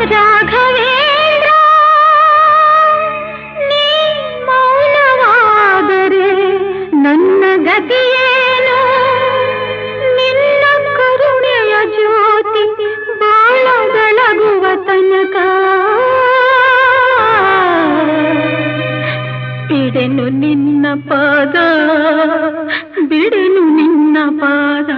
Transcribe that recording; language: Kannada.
ರಾಘವೇಂದ್ರ ನೀ ಮೌನವಾದರೆ ನನ್ನ ಗತಿಯೇನು ನಿನ್ನ ಕರುಣೆಯ ಜ್ಯೋತಿ ಬಾಳ ಬೆಳಗುವ ತನಕ ಬಿಡೆನು ನಿನ್ನ ಪಾದ ಬಿಡೆನು ನಿನ್ನ ಪಾದ